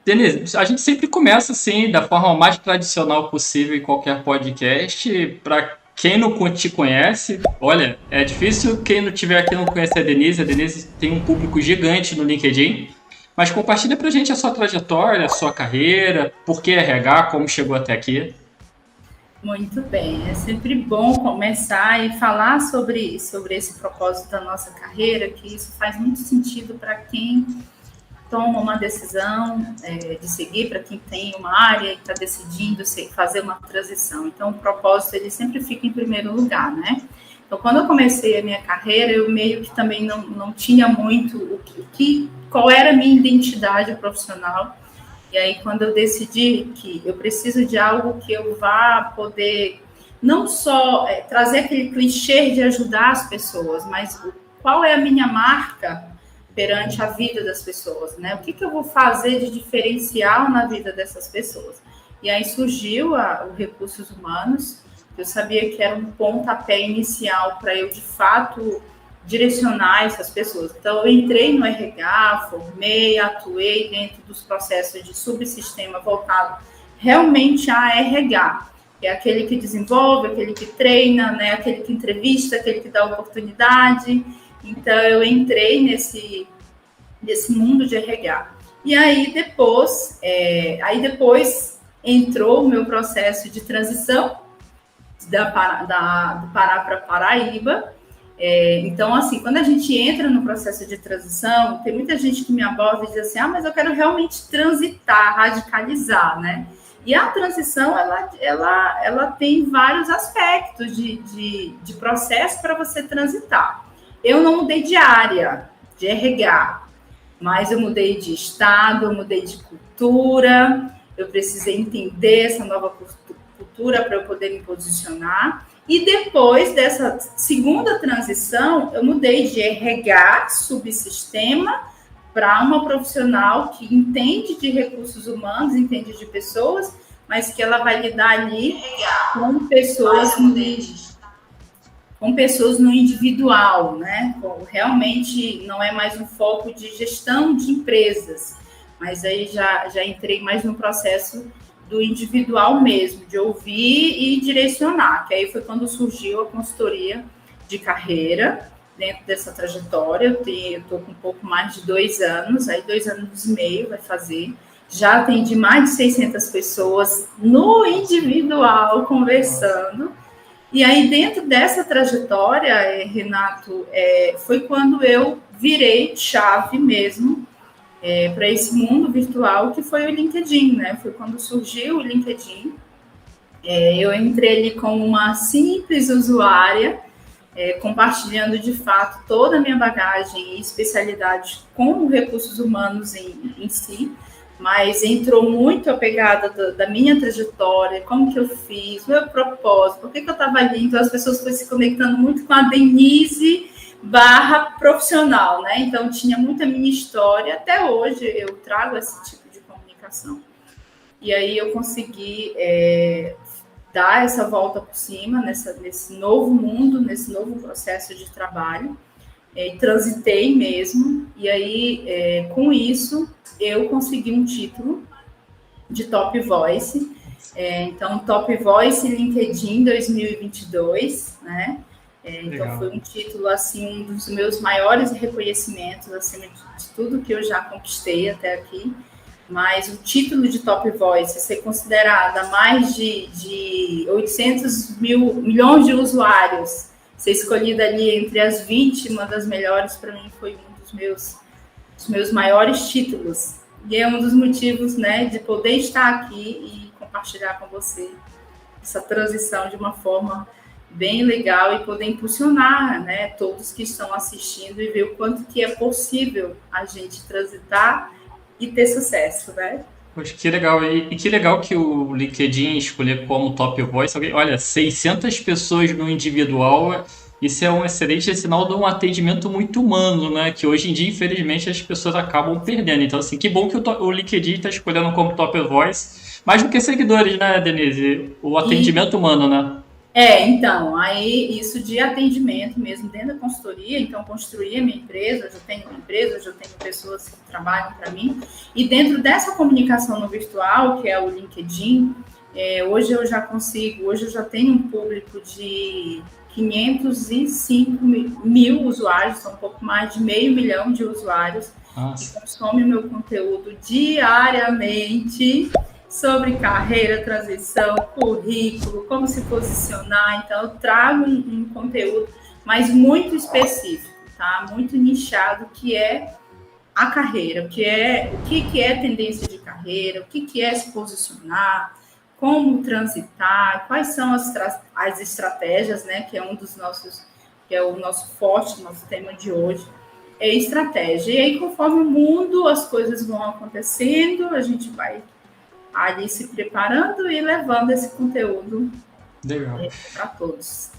Denise, a gente sempre começa assim, da forma mais tradicional possível em qualquer podcast. Para quem não te conhece, olha, é difícil quem não tiver aqui não conhecer a Denise. A Denise tem um público gigante no LinkedIn. Mas compartilha pra gente a sua trajetória, a sua carreira, por que RH, como chegou até aqui. Muito bem, é sempre bom começar e falar sobre esse propósito da nossa carreira, que isso faz muito sentido para quem toma uma decisão de seguir, para quem tem uma área e está decidindo fazer uma transição. Então, o propósito ele sempre fica em primeiro lugar, né? Então, quando eu comecei a minha carreira, eu meio que também não tinha muito qual era a minha identidade profissional. E aí, quando eu decidi que eu preciso de algo que eu vá poder não só trazer aquele clichê de ajudar as pessoas, mas qual é a minha marca perante a vida das pessoas, né? O que eu vou fazer de diferencial na vida dessas pessoas? E aí surgiu o Recursos Humanos. Eu sabia que era um pontapé inicial para eu, de fato, direcionar essas pessoas. Então, eu entrei no RH, formei, atuei dentro dos processos de subsistema voltado realmente a RH, que é aquele que desenvolve, aquele que treina, né, aquele que entrevista, aquele que dá oportunidade. Então, eu entrei nesse mundo de RH. E aí, depois entrou o meu processo de transição do Pará para Paraíba. Então, assim, quando a gente entra no processo de transição, tem muita gente que me aborda e diz assim, mas eu quero realmente transitar, radicalizar, né? E a transição, ela tem vários aspectos de processo para você transitar. Eu não mudei de área, de RH, mas eu mudei de estado, eu mudei de cultura, eu precisei entender essa nova cultura para eu poder me posicionar. E depois dessa segunda transição, eu mudei de RH, subsistema, para uma profissional que entende de recursos humanos, entende de pessoas, mas que ela vai lidar ali com pessoas no individual, né? Realmente não é mais um foco de gestão de empresas, mas aí já entrei mais no processo do individual mesmo, de ouvir e direcionar, que aí foi quando surgiu a consultoria de carreira dentro dessa trajetória. Eu estou com um pouco mais de 2 anos, aí 2 anos e meio vai fazer. Já atendi mais de 600 pessoas no individual, conversando. E aí, dentro dessa trajetória, Renato, foi quando eu virei chave mesmo para esse mundo virtual, que foi o LinkedIn, né? Foi quando surgiu o LinkedIn. Eu entrei ali como uma simples usuária, compartilhando de fato toda a minha bagagem e especialidade com recursos humanos em si, mas entrou muito a pegada da minha trajetória, como que eu fiz, meu propósito, por que eu estava ali. Então as pessoas foram se conectando muito com a Denise /profissional, né? Então tinha muita minha história, até hoje eu trago esse tipo de comunicação. E aí eu consegui dar essa volta por cima nesse novo mundo, nesse novo processo de trabalho, transitei mesmo, e aí com isso eu consegui um título de Top Voice. Então, Top Voice LinkedIn 2022, né? Então, foi um título, assim, um dos meus maiores reconhecimentos, acima de tudo que eu já conquistei até aqui. Mas o título de Top Voice, ser considerada mais de 800 milhões de usuários, ser escolhida ali entre as 20, uma das melhores, para mim, foi um dos meus maiores títulos. E é um dos motivos, né, de poder estar aqui e compartilhar com você essa transição de uma forma bem legal e poder impulsionar, né, todos que estão assistindo e ver o quanto que é possível a gente transitar e ter sucesso, né? Poxa, que legal. E que legal que o LinkedIn escolher como Top Voice. Olha, 600 pessoas no individual, isso é um excelente sinal de um atendimento muito humano, né? Que hoje em dia, infelizmente, as pessoas acabam perdendo. Então, assim, que bom que o LinkedIn está escolhendo como Top Voice. Mais do que seguidores, né, Denise? O atendimento humano, né? Então, aí isso de atendimento mesmo dentro da consultoria, então construí a minha empresa, hoje eu tenho uma empresa, hoje eu tenho pessoas que trabalham para mim, e dentro dessa comunicação no virtual, que é o LinkedIn, hoje eu já tenho um público de 505 mil usuários, são um pouco mais de 500 mil de usuários que Nossa. consomem o meu conteúdo diariamente sobre carreira, transição, currículo, como se posicionar. Então, eu trago um conteúdo, mas muito específico, tá? Muito nichado, que é a carreira, o que é tendência de carreira, o que é se posicionar, como transitar, quais são as estratégias, né? Que é que é o nosso forte, nosso tema de hoje, é estratégia. E aí, conforme o mundo, as coisas vão acontecendo, a gente vai ali se preparando e levando esse conteúdo Legal. para todos.